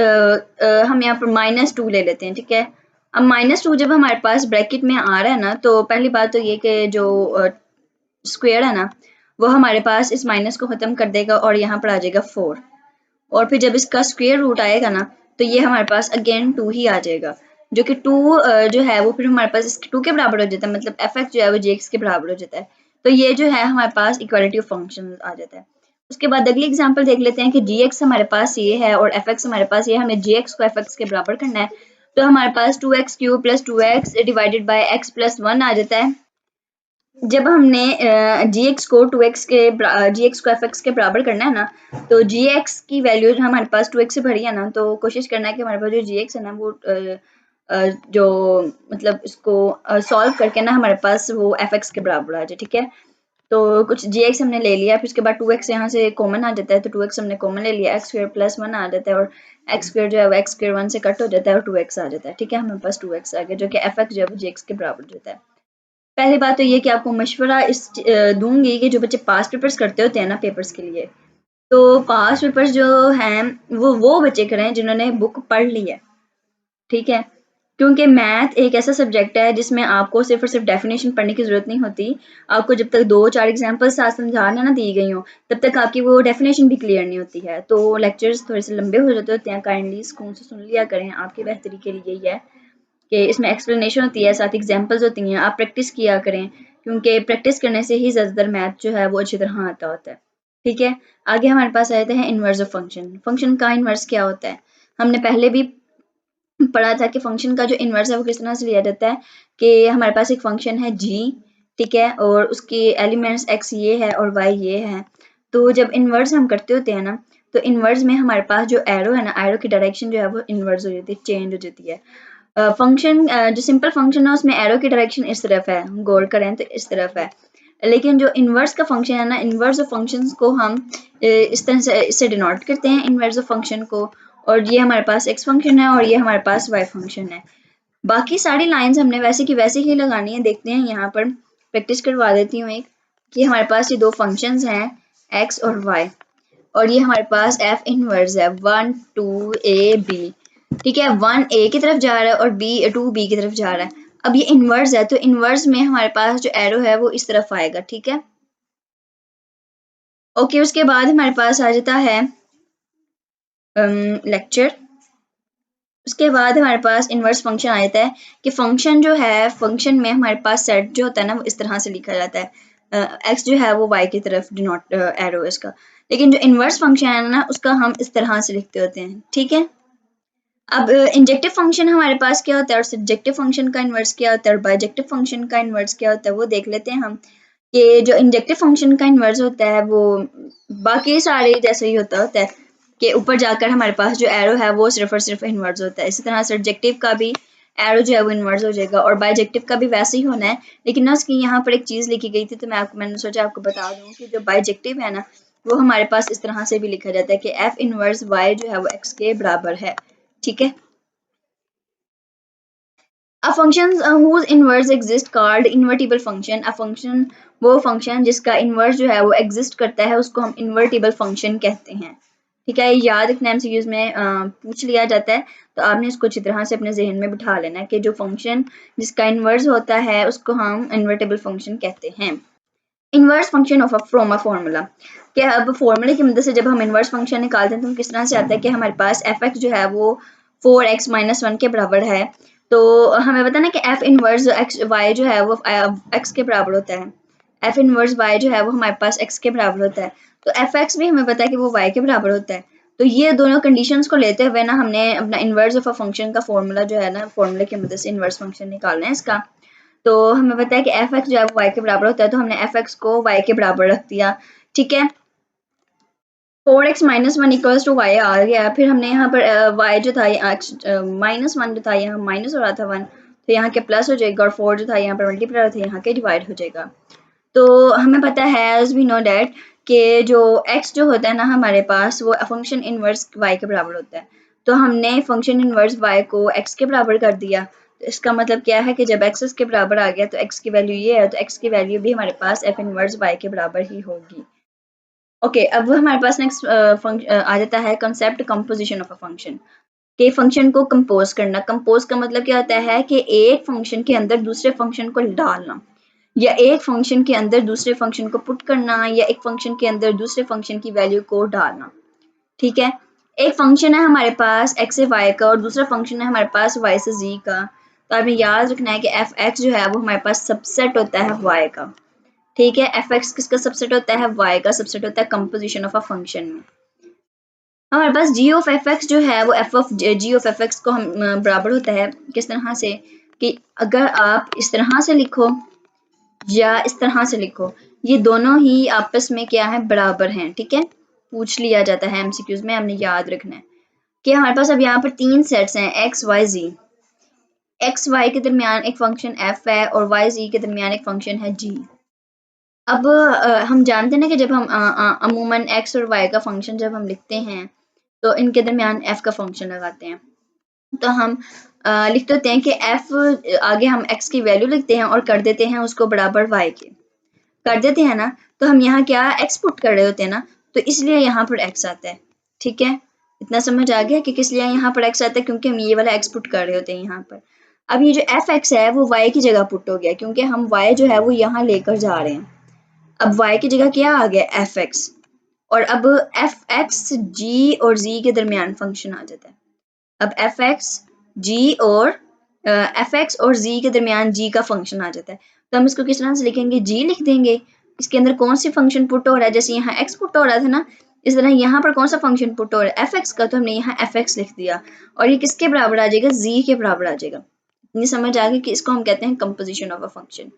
हम यहाँ पर -2 ले लेते हैं। ठीक है, अब -2 जब हमारे पास ब्रैकेट में आ रहा है ना, तो पहली बात तो ये कि जो स्क्वायर है ना वो हमारे पास इस माइनस को ख़त्म कर देगा और यहाँ पर आ जाएगा 4, और फिर जब इसका स्क्वायर रूट आएगा ना तो ये हमारे पास अगेन 2 ही आ जाएगा, जो कि 2 जो है वो फिर हमारे पास इसके 2 के बराबर हो जाता है, मतलब एफ एक्स जो है वो जी एक्स के बराबर हो जाता है। तो ये जो है हमारे पास इक्वालिटी ऑफ फंक्शन आ जाता है। उसके बाद अगली एग्जांपल देख लेते हैं कि जी एक्स हमारे पास ये है और एफ एक्स हमारे पास ये है, हमें जी एक्स को एफ एक्स के बराबर करना है। तो हमारे पास 2x³ + 2x divided by x + 1 आ जाता है। जब हमने जी एक्स को 2x के जी एक्स को एफ एक्स के बराबर करना है ना, तो जी एक्स की वैल्यू जो हमारे पास 2x से भरी है ना, तो कोशिश करना है कि हमारे पास जो जी एक्स है ना वो जो मतलब इसको सॉल्व करके ना हमारे पास वो एफ एक्स के बराबर आ जाए। ठीक है, तो कुछ जी एक्स हमने ले लिया, फिर उसके बाद 2x यहाँ से कॉमन आ जाता है, तो 2x हमने कॉमन ले लिया, x² + 1 आ जाता है, और x² जो है वो x² 1 से कट हो जाता है और 2x आ जाता है। ठीक है, हमारे पास 2x आ गया, जो कि एफ एक्स जो है वो जी एक्स के बराबर होता है। पहली बात तो ये कि आपको मशवरा दूंगी कि जो बच्चे पास पेपर्स करते होते हैं ना पेपर्स के लिए, तो पास पेपर्स जो हैं वो बच्चे करें जिन्होंने बुक पढ़ ली है। ठीक है, क्योंकि मैथ एक ऐसा सब्जेक्ट है जिसमें आपको सिर्फ और सिर्फ डेफिनेशन पढ़ने की ज़रूरत नहीं होती। आपको जब तक 2-4 एग्जाम्पल साथ समझाना ना दी गई हो तब तक आपकी वो डेफिनेशन भी क्लियर नहीं होती है। तो लेक्चर्स थोड़े से लंबे हो जाते होते हैं, काइंडली सुकून से सुन लिया करें, आपकी बेहतरी के लिए यही है कि इसमें एक्सप्लेनेशन होती है, साथ एग्जांपल्स होती हैं, आप प्रैक्टिस किया करें, क्योंकि प्रैक्टिस करने से ही ज़्यादातर मैथ जो है वो अच्छी तरह आता होता है। ठीक है, आगे हमारे पास आते हैं इन्वर्स ऑफ फंक्शन। फंक्शन का इन्वर्स क्या होता है, हमने पहले भी पढ़ा था कि फंक्शन का जो इन्वर्स है वो किस तरह से लिया जाता है कि हमारे पास एक फंक्शन है जी, ठीक है, और उसके एलिमेंट्स एक्स ये है और वाई ये है। तो जब इन्वर्स हम करते होते हैं ना, तो इन्वर्स में हमारे पास जो एरो है ना, एरो की डायरेक्शन जो है वो इन्वर्स हो जाती है, चेंज हो जाती है। फंक्शन जो सिंपल फंक्शन है उसमें एरो की डायरेक्शन इस तरफ है, गौर करें तो इस तरफ है। लेकिन जो इन्वर्स का फंक्शन है ना, इन्वर्स ऑफ फंक्शंस को हम इस तरह से इससे डिनोट करते हैं इन्वर्स ऑफ फंक्शन को, और ये हमारे पास एक्स फंक्शन है और ये हमारे पास वाई फंक्शन है। बाकी सारी लाइंस हमने वैसे की वैसे ही लगानी है। देखते हैं यहाँ पर, प्रैक्टिस करवा देती हूँ एक, कि हमारे पास ये दो फंक्शंस हैं एक्स और वाई, और ये हमारे पास एफ इनवर्स है 1 2 ए बी, ठीक है। 1 ए की तरफ जा रहा है और बी 2 बी की तरफ जा रहा है। अब ये इनवर्स है तो इनवर्स में हमारे पास जो एरो है वो इस तरफ आएगा, ठीक है। ओके, उसके बाद हमारे पास आ जाता है लेक्चर। उसके बाद हमारे पास इनवर्स फंक्शन आ जाता है कि फंक्शन जो है, फंक्शन में हमारे पास सेट जो होता है ना वो इस तरह से लिखा जाता है, एक्स जो है वो वाई की तरफ डिनोट एरो इसका। लेकिन जो इनवर्स फंक्शन है ना उसका हम इस तरह से लिखते होते हैं, ठीक है। अब इंजेक्टिव फंक्शन हमारे पास क्या होता है और सब्जेक्टिव फंक्शन का इन्वर्स क्या होता है और बाइजेक्टिव फंक्शन का इन्वर्स क्या होता है वो देख लेते हैं हम। कि जो इंजेक्टिव फंक्शन का इन्वर्स होता है वो बाकी सारे जैसे ही होता है कि ऊपर जाकर हमारे पास जो एरो है वो सिर्फ और सिर्फ इन्वर्स होता है। इसी तरह सब्जेक्टिव का भी एरो जो है वो इन्वर्स हो जाएगा और बाइजेक्टिव का भी वैसे ही होना है। लेकिन ना उसकी यहाँ पर एक चीज़ लिखी गई थी तो मैंने सोचा आपको बता दूँ कि जो बाइजेक्टिव है ना वो हमारे पास इस तरह से भी लिखा जाता है कि एफ इनवर्स वाई जो है वो एक्स के बराबर है, ठीक है। A function whose inverse exist called invertible function। A function वो function जिसका inverse जो है वो exist करता है उसको हम invertible function कहते हैं, ठीक है। याद रखना MCQs में पूछ लिया जाता है तो आपने इसको अच्छी तरह से अपने जहन में बिठा लेना है कि जो function जिसका inverse होता है उसको हम invertible function कहते हैं। Inverse function of from a formula, क्या अब फॉर्मूले की मदद से जब हम इनवर्स फंक्शन निकालते हैं तो किस तरह से आता है कि हमारे पास एफ एक्स जो है वो 4x माइनस 1 के बराबर है। तो हमें पता ना कि एफ इनवर्स एक्स वाई जो है वो एक्स के बराबर होता है। एफ इनवर्स वाई जो है वो हमारे पास एक्स के बराबर होता है, तो एफ एक्स भी हमें पता है कि वो वाई के बराबर होता है। तो ये दोनों कंडीशंस को लेते हुए ना हमने अपना इनवर्स ऑफ अ फंक्शन का फॉर्मूला जो है ना, फॉर्मूले की मदद से इनवर्स फंक्शन निकालना है इसका। तो हमें पता है कि एफ एक्स जो है वो वाई के बराबर होता है, तो हमने एफ एक्स को वाई के बराबर रख दिया, ठीक है। 4x minus one equals to y आ गया। फिर हमने यहाँ पर वाई जो था एक्स माइनस वन जो था यहाँ माइनस हो रहा था 1, तो यहाँ के प्लस हो जाएगा, और 4 जो था यहाँ पर मल्टीप्लाई था यहाँ के डिवाइड हो जाएगा। तो हमें पता है एज वी नो डैट कि जो x जो होता है ना हमारे पास वो फंक्शन इनवर्स y के बराबर होता है। तो हमने फंक्शन इनवर्स y को x के बराबर कर दिया। तो इसका मतलब क्या है कि जब x इसके बराबर आ गया तो x की वैल्यू ये है, तो x की वैल्यू भी हमारे पास f इनवर्स y के बराबर ही होगी। ओके, अब हमारे पास नेक्स्ट आ जाता है concept composition of a function, के फंक्शन को कंपोज करना। कंपोज का मतलब क्या होता है कि एक फंक्शन के अंदर दूसरे फंक्शन को डालना, या एक फंक्शन के अंदर दूसरे फंक्शन को पुट करना, या एक फंक्शन के अंदर दूसरे फंक्शन की वैल्यू को डालना, ठीक है। एक फंक्शन है हमारे पास x से y का और दूसरा फंक्शन है हमारे पास y से z का। तो आपने याद रखना है कि एफ एक्स जो है वो हमारे पास सबसेट होता है y का, ठीक है। एफ एक्स किसका सबसेट होता है? y का सबसेट होता है कंपोजिशन ऑफ अ फंक्शन में। हमारे पास g ऑफ एफ एक्स जो है वो f of g of F x को हम बराबर होता है किस तरह से, कि अगर आप इस तरह से लिखो या इस तरह से लिखो, ये दोनों ही आपस में क्या है, बराबर हैं, ठीक है। पूछ लिया जाता है एमसीक्यूज में, हमने याद रखना है कि हमारे पास अब यहाँ पर 3 सेट्स हैं एक्स वाई जी। एक्स वाई के दरमियान एक फंक्शन एफ है और वाई जी के दरमियान एक फंक्शन है जी। अब हम जानते हैं ना कि जब हम अमूमन एक्स और वाई का फंक्शन जब हम लिखते हैं तो इनके दरमियान एफ का फंक्शन लगाते हैं। तो हम लिखते होते हैं कि एफ आगे हम एक्स की वैल्यू लिखते हैं और कर देते हैं उसको बराबर वाई के, कर देते हैं ना। तो हम यहाँ क्या एक्स पुट कर रहे होते हैं ना, तो इसलिए यहाँ पर एक्स आता है, ठीक है। इतना समझ आ गया कि किस लिए यहाँ पर एक्स आता है, क्योंकि हम ये वाला एक्स पुट कर रहे होते हैं यहाँ पर। अब ये जो एफ एक्स है वो वाई की जगह पुट हो गया, क्योंकि हम वाई जो है वो यहाँ लेकर जा रहे हैं। अब वाई की जगह क्या आ गया, एफ एक्स, और अब एफ एक्स जी और जी के दरमियान फंक्शन आ जाता है। अब एफ एक्स जी और एफ एक्स और जी के दरमियान जी का फंक्शन आ जाता है। तो हम इसको किस तरह से लिखेंगे, जी लिख देंगे। इसके अंदर कौन सी फंक्शन पुट हो रहा है, जैसे यहाँ एक्स पुट हो रहा था ना, इस तरह यहाँ पर कौन सा फंक्शन पुट हो रहा है, एफ एक्स का, तो हमने यहाँ एफ एक्स लिख दिया और ये किसके बराबर आ जाएगा, जी के बराबर आ जाएगा। इतनी समझ आ गई कि इसको हम कहते हैं कंपोजिशन ऑफ अ फंक्शन।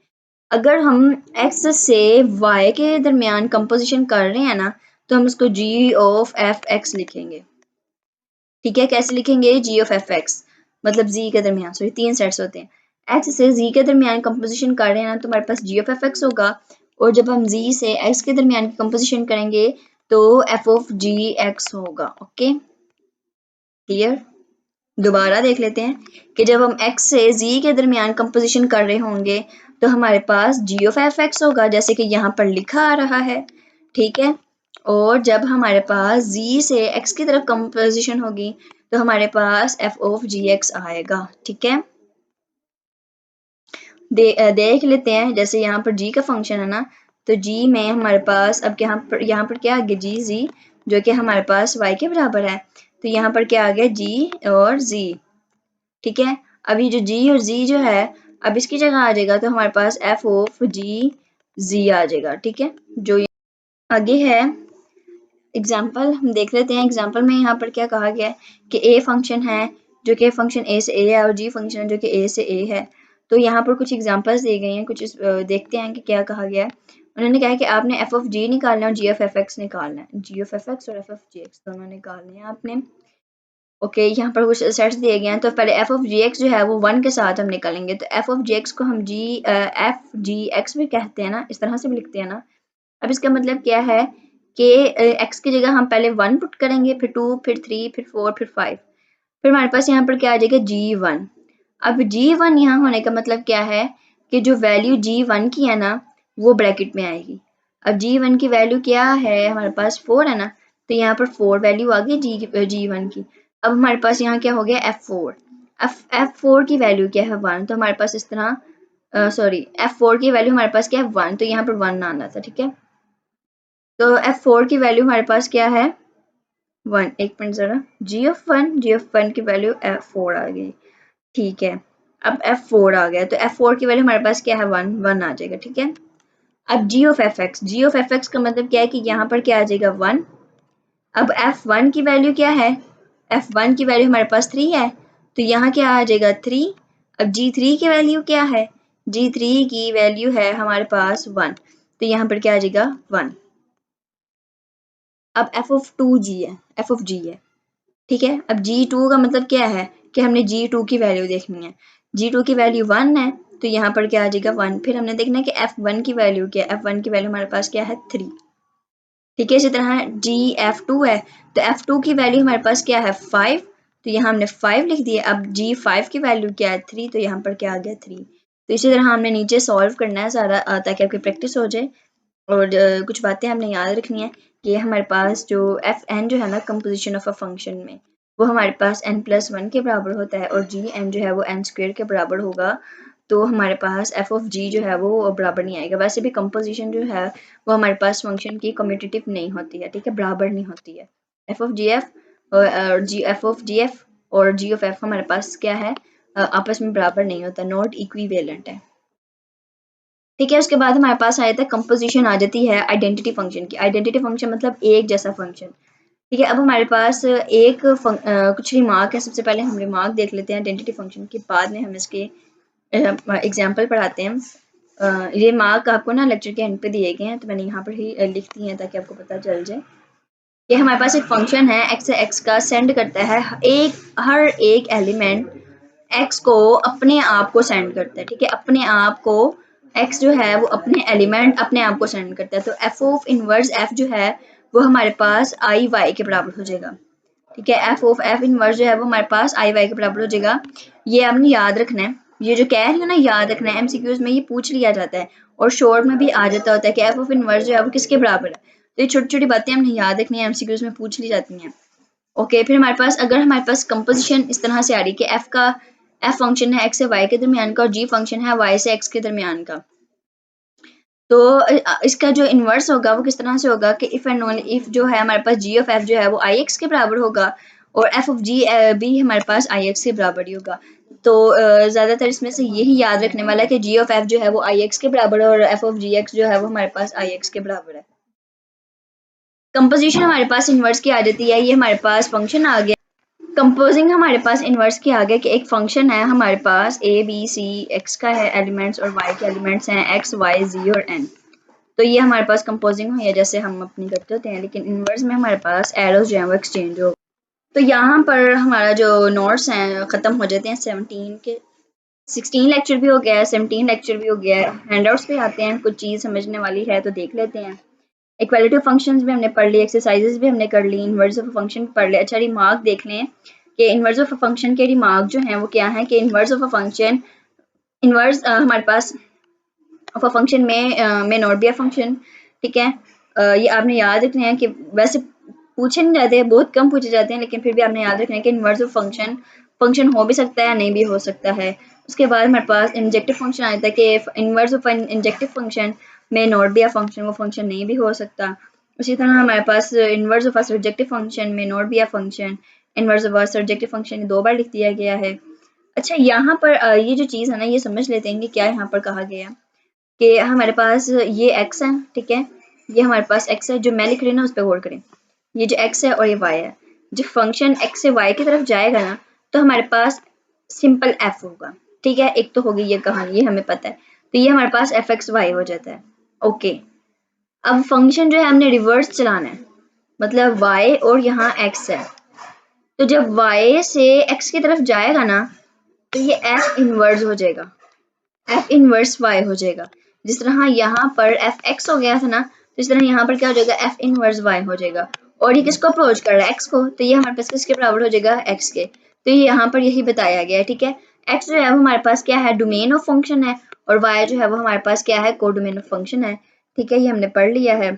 अगर हम x से y के दरमियान कंपोजिशन कर रहे हैं ना, तो हम उसको g ऑफ एफ एक्स लिखेंगे। ठीक है, कैसे लिखेंगे, g ऑफ एफ एक्स मतलब z के दरमियान, सॉरी तीन सेट्स होते हैं, x से z के दरमियान कंपोजिशन कर रहे हैं ना, तो हमारे पास g ऑफ एफ एक्स होगा, और जब हम z से x के दरमियान की कंपोजिशन करेंगे तो f ऑफ g x होगा। Okay clear. दोबारा देख लेते हैं कि जब हम x से z के दरमियान कंपोजिशन कर रहे होंगे तो हमारे पास g ऑफ एफ एक्स होगा, जैसे कि यहाँ पर लिखा आ रहा है। ठीक है, और जब हमारे पास z से x की तरफ कंपोजिशन होगी तो हमारे पास f ऑफ जी एक्स आएगा। ठीक है, देख लेते हैं, जैसे यहाँ पर g का फंक्शन है ना, तो g में हमारे पास अब यहाँ पर क्या आ गया, जी z, जो कि हमारे पास y के बराबर है, तो यहाँ पर क्या आ गया, g और z। ठीक है, अभी जो g और z जो है, अब इसकी जगह आ जाएगा तो हमारे पास f ऑफ जी z आ जाएगा। ठीक है, जो आगे है एग्जाम्पल हम देख लेते हैं। एग्जाम्पल में यहाँ पर क्या कहा गया है कि ए फंक्शन है जो कि फंक्शन ए से ए है, और जी फंक्शन है जो कि ए से ए है। तो यहाँ पर कुछ एग्जाम्पल्स दिए गए हैं, कुछ देखते हैं कि क्या कहा गया है। उन्होंने कहा है कि आपने एफ ऑफ जी निकालना है और जी ऑफ एफ एक्स निकालना है, जी ऑफ एफ एक्स और एफ ऑफ जी एक्स दोनों निकालने हैं आपने। ओके यहाँ पर कुछ सेट्स दिए गए हैं, तो पहले एफ ऑफ जी एक्स जो है वो 1 के साथ हम निकालेंगे, तो एफ ऑफ जी एक्स को हम एफ जी एक्स भी कहते हैं ना, इस तरह से भी लिखते हैं ना। अब इसका मतलब क्या है कि x की जगह हम पहले 1 पुट करेंगे, फिर 2, फिर 3, फिर 4, फिर 5, फिर हमारे पास यहाँ पर क्या आ जाएगा, g1। अब g1 यहाँ होने का मतलब क्या है कि जो वैल्यू g1 की है ना वो ब्रैकेट में आएगी। अब g1 की वैल्यू क्या है, हमारे पास 4 है ना, तो यहाँ पर 4 वैल्यू आ गई g1 की। अब हमारे पास यहाँ क्या हो गया, f4। f4 की वैल्यू क्या है, 1, तो हमारे पास इस तरह सॉरी f4 की वैल्यू हमारे पास क्या है, 1, तो यहाँ पर 1 आना था। ठीक है, तो f4 की वैल्यू हमारे पास क्या है, 1। एक मिनट जरा, g ऑफ 1 की वैल्यू f4 आ गई। ठीक है, अब f4 आ गया, तो f4 की वैल्यू हमारे पास क्या है, 1 आ जाएगा। ठीक है, अब g ऑफ एफ एक्स का मतलब क्या है कि यहाँ पर क्या आ जाएगा, 1। अब f1 की वैल्यू क्या है, f1 की वैल्यू हमारे पास 3 है, तो यहाँ क्या आ जाएगा, 3। अब g3 की वैल्यू क्या है, g3 की वैल्यू है हमारे पास 1, तो यहाँ पर क्या आ जाएगा, 1। अब f ऑफ 2g है, f ऑफ g है। ठीक है, अब g2 का मतलब क्या है कि हमने g2 की वैल्यू देखनी है, g2 की वैल्यू 1 है, तो यहाँ पर क्या आ जाएगा, 1। फिर हमने देखना है कि f1 की वैल्यू क्या है, f1 की वैल्यू हमारे पास क्या है, 3। ठीक है, इसी तरह gf2 है, तो f2 की वैल्यू हमारे पास क्या है, 5, तो यहाँ हमने 5 लिख दिया। अब g5 की वैल्यू क्या है, 3, तो यहाँ पर क्या आ गया, 3। तो इसी तरह हमने नीचे सॉल्व करना है सारा, ताकि आपकी प्रैक्टिस हो जाए। और कुछ बातें हमने याद रखनी है कि हमारे पास जो एफ एन जो है ना कंपोजिशन ऑफ अ फंक्शन में, वो हमारे पास n+1 के बराबर होता है, और जी एन जो है वो n² के बराबर होगा। तो हमारे पास एफ ऑफ जी जो है वो बराबर नहीं आएगा। वैसे भी कंपोजिशन जो है वो हमारे पास फंक्शन की कम्यूटेटिव नहीं होती है। ठीक है, बराबर नहीं होती है। एफ ऑफ जी एफ और जी एफ ऑफ जी एफ और जी ऑफ एफ हमारे पास क्या है, आपस में बराबर नहीं होता, नॉट इक्विवेलेंट है। ठीक है, उसके बाद हमारे पास आया था कंपोजिशन आ जाती है आइडेंटिटी फंक्शन की। आइडेंटिटी फंक्शन मतलब एक जैसा फंक्शन। ठीक है, अब हमारे पास कुछ रिमार्क है। सबसे पहले हम रिमार्क देख लेते हैं आइडेंटिटी फंक्शन के, बाद में हम इसके एग्जाम्पल पढ़ाते हैं। ये मार्क आपको ना लेक्चर के एंड पे दिए गए हैं, तो मैंने यहाँ पर ही लिख दी है ताकि आपको पता चल जाए। ये हमारे पास एक फंक्शन है, एक्स से एक्स का सेंड करता है, हर एक एलिमेंट एक्स को अपने आप को सेंड करता है। ठीक है, अपने आप को एक्स जो है वो अपने एलिमेंट अपने आप को सेंड करता है। तो एफ ऑफ इनवर्स एफ जो है वो हमारे पास आई वाई के बराबर हो जाएगा। ठीक है, एफ ऑफ एफ इनवर्स जो है वो हमारे पास आई वाई के बराबर हो जाएगा। ये आपने याद रखना है, ये जो कह रही हूँ ना याद रखना है, एमसीक्यूज में ये पूछ लिया जाता है और शॉर्ट में भी आ जाता होता है कि एफ ऑफ इनवर्स जो है वो किसके बराबर है। तो ये छोटी छोटी बातें हमने याद रखनी है, एमसीक्यूज में पूछ ली जाती हैं। ओके, फिर हमारे पास अगर हमारे पास कंपोजिशन इस तरह से आ रही है कि एफ फंक्शन है एक्स से वाई के दरमियान का और जी फंक्शन है वाई से एक्स के दरमियान का, तो इसका जो इन्वर्स होगा वो किस तरह से होगा कि इफ एंड ओनली इफ जो है हमारे पास जी ऑफ एफ जो है वो आई एक्स के बराबर होगा और एफ ऑफ जी भी हमारे पास आई एक्स के बराबर ही होगा। तो ज़्यादातर इसमें से यही याद रखने वाला है कि जी ऑफ एफ जो है वो आई एक्स के बराबर है और एफ ऑफ जी एक्स जो है वो हमारे पास आई एक्स के बराबर है। कंपोजिशन हमारे पास इन्वर्स की आ जाती है, ये हमारे पास फंक्शन आ गया। कंपोजिंग हमारे पास इन्वर्स की आ गया कि एक फंक्शन है हमारे पास ए बी सी, एक्स का है एलिमेंट्स और वाई के एलिमेंट्स हैं एक्स वाई जी और एन। तो ये हमारे पास कंपोजिंग हुई है जैसे हम अपनी करते होते हैं, लेकिन इन्वर्स में हमारे पास एरोज जो है वो एक्सचेंज हो। तो यहाँ पर हमारा जो नोट्स हैं ख़त्म हो जाते हैं। 17 के 16 लेक्चर भी हो गया है, 17 लेक्चर भी हो गया है। हैंडआउट्स पे आते हैं, कुछ चीज़ समझने वाली है तो देख लेते हैं। इक्वालिटी ऑफ फंक्शंस भी हमने पढ़ ली, एक्सरसाइजेस भी हमने कर ली, इन्वर्स ऑफ फंक्शन पढ़ लिया। अच्छा रिमार्क देख लें कि इन्वर्स ऑफ फंक्शन के रिमार्क जो हैं वो क्या है कि इन्वर्स ऑफ फंक्शन, इन्वर्स हमारे पास ऑफ फंक्शन में नॉट बी अ फंक्शन, ठीक है। ये आपने याद रखना है कि वैसे पूछे नहीं जाते, बहुत कम पूछे जाते हैं, लेकिन फिर भी आपने याद रखना है कि इन्वर्स ऑफ फंक्शन फंक्शन हो भी सकता है नहीं भी हो सकता है। उसके बाद हमारे पास इंजेक्टिव फंक्शन आ जाता है कि इन्वर्स ऑफ इंजेक्टिव फंक्शन में नॉट बी अ फंक्शन, वो फंक्शन नहीं भी हो सकता। उसी तरह हमारे पास इन्वर्स ऑफ सर्जेक्टिव फंक्शन में not be a function, inverse of surjective function 2 बार लिख दिया गया है। अच्छा यहाँ पर ये जो चीज़ है ना, ये समझ लेते हैं कि क्या यहाँ पर कहा गया कि हमारे पास ये x है, ठीक है, ये हमारे पास x है, जो मैं लिख रही हूँ ना उस पर गौर करें। ये जो x है और ये y है, जब फंक्शन x से y की तरफ जाएगा ना तो हमारे पास सिंपल f होगा, ठीक है। एक तो होगी ये कहानी, ये हमें पता है, तो ये हमारे पास f(x,y) हो जाता है। ओके, अब फंक्शन जो है हमने रिवर्स चलाना है, मतलब y और यहाँ x है, तो जब y से x की तरफ जाएगा ना तो ये f इनवर्स हो जाएगा, f इनवर्स y हो जाएगा। जिस तरह यहाँ पर f(x) हो गया था ना, तो इस तरह यहाँ पर क्या हो जाएगा, f इनवर्स y हो जाएगा। और ये किसको अप्रोच कर रहा है, x को, तो ये हमारे पास किसके बराबर हो जाएगा, x के। तो ये यहाँ पर यही बताया गया है, ठीक है। x जो है वो हमारे पास क्या है, डोमेन ऑफ फंक्शन है, और y जो है वो हमारे पास क्या है, कोडोमेन ऑफ फंक्शन है, ठीक है। ये हमने पढ़ लिया है।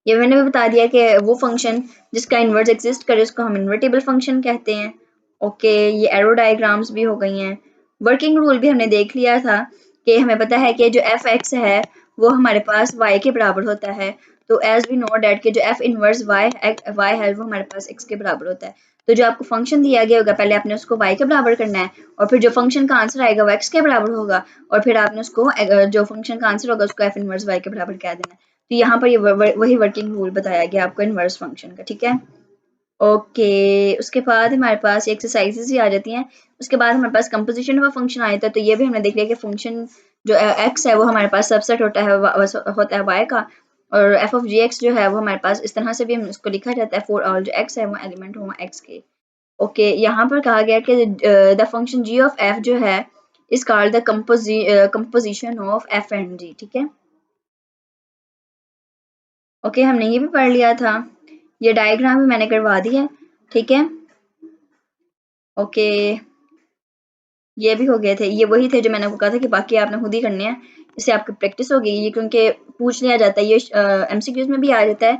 ये मैंने भी बता दिया कि वो फंक्शन जिसका इन्वर्स एग्जिस्ट करे उसको हम इन्वर्टेबल फंक्शन कहते हैं। ओके, ये एरो डायग्राम्स भी हो गई हैं। वर्किंग रूल भी हमने देख लिया था कि हमें पता है कि जो एफ एक्स है वो हमारे पास वाई के बराबर होता है। तो एज वी नो डैट कि जो एफ इनवर्स वाई है वो हमारे पास एक्स के बराबर होता है। तो जो आपको फंक्शन दिया गया होगा पहले आपने उसको वाई के बराबर करना है, और फिर जो फंक्शन का आंसर आएगा वो एक्स के बराबर होगा, और फिर आपने उसको जो फंक्शन का आंसर होगा उसको एफ इनवर्स वाई के बराबर कह देना है। तो यहाँ पर ये वही वर्किंग रूल बताया गया आपको इनवर्स फंक्शन का, ठीक है। ओके, उसके बाद हमारे पास एक्सरसाइजेज ही आ जाती हैं। उसके बाद हमारे पास कंपोजिशन ऑफ फंक्शन आया था, तो ये भी हमने देख लिया कि फंक्शन जो एक्स है वो हमारे पास सबसेट होता है वाई का, और एफ ऑफ जी एक्स जो है वो हमारे पास इस तरह से भी हम इसको लिखा जाता है फॉर ऑल जो एक्स है वो एलिमेंट हो एक्स के। ओके, यहाँ पर कहा गया कि the function g of f जो है is called the composition of f and g, ठीक है। ओके, हमने ये भी पढ़ लिया था, ये डायग्राम भी मैंने करवा दी है, ठीक है। ओके, ये भी हो गए थे, ये वही थे जो मैंने आपको कहा था कि बाकी आपने खुद ही करने हैं, इससे आपकी प्रैक्टिस होगी। ये क्योंकि पूछ लिया जाता है, ये एमसीक्यूज में भी आ जाता है,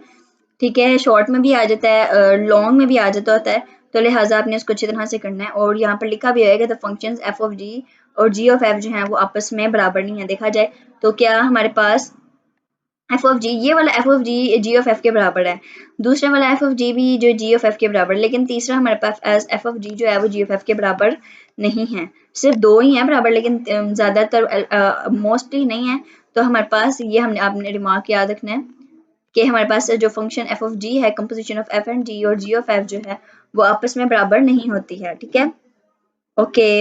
ठीक है, शॉर्ट में भी आ जाता है, लॉन्ग में भी आ जाता होता है, तो लिहाजा आपने इसको अच्छी तरह से करना है। और यहाँ पर लिखा भी होगा द फंक्शंस एफ ऑफ जी और जी ऑफ एफ जो हैं वो आपस में बराबर नहीं है। देखा जाए तो क्या हमारे पास एफ ऑफ जी, ये वाला F of G G of F के बराबर है, दूसरा वाला एफ ऑफ जी भी जो जी ऑफ एफ के बराबर, लेकिन तीसरा हमारे पास एफ ऑफ जी जो है वो जी ऑफ एफ के बराबर नहीं है। सिर्फ 2 ही हैं बराबर, लेकिन ज़्यादातर मोस्टली नहीं है। तो हमारे पास ये हमने आपने रिमार्क याद रखना है कि हमारे पास जो फंक्शन एफ ऑफ जी है, कंपोजिशन ऑफ एफ एंड जी और जी ऑफ एफ जो है वो आपस में बराबर नहीं होती है, ठीक है। ओके,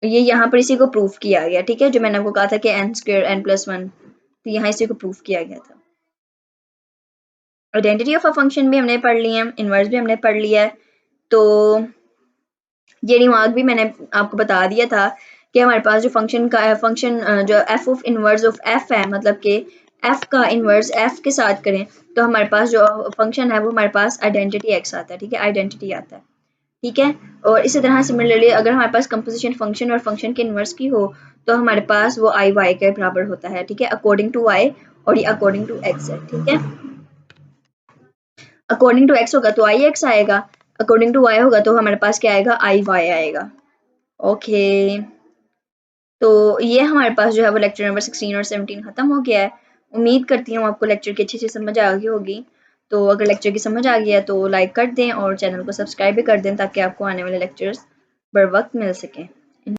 ये यहाँ पर इसी को प्रूफ किया गया, ठीक है, जो मैंने आपको कहा था कि एन स्क्वायर एन प्लस 1, तो यहाँ इसी को प्रूफ किया गया था। आइडेंटिटी ऑफ अ फंक्शन भी हमने पढ़ लिया है, इन्वर्स भी हमने पढ़ लिया है। तो ये रिमार्क भी मैंने आपको बता दिया था कि हमारे पास जो फंक्शन जो F of inverse of F है, मतलब कि एफ का इन्वर्स एफ के साथ करें तो हमारे पास जो फंक्शन है वो हमारे पास आइडेंटिटी एक्स आता है, ठीक है, आइडेंटिटी आता है, ठीक है। और इसी तरह सिमिलरली अगर हमारे पास कंपोजिशन फंक्शन और फंक्शन के इन्वर्स की हो तो हमारे पास वो आई वाई के बराबर होता है, ठीक है, अकॉर्डिंग टू वाई, और ये अकॉर्डिंग टू एक्स है, ठीक है। अकॉर्डिंग टू एक्स होगा तो आई एक्स आएगा, अकॉर्डिंग टू वाई होगा तो हमारे पास क्या आएगा, आई वाई आएगा। ओके, तो ये हमारे पास जो है वो लेक्चर नंबर 16 और 17 खत्म हो गया है। उम्मीद करती हूँ आपको लेक्चर की अच्छी से समझ आ गई होगी। तो अगर लेक्चर की समझ आ गई है तो लाइक कर दें और चैनल को सब्सक्राइब भी कर दें ताकि आपको आने वाले लेक्चर्स बर वक्त मिल सकें।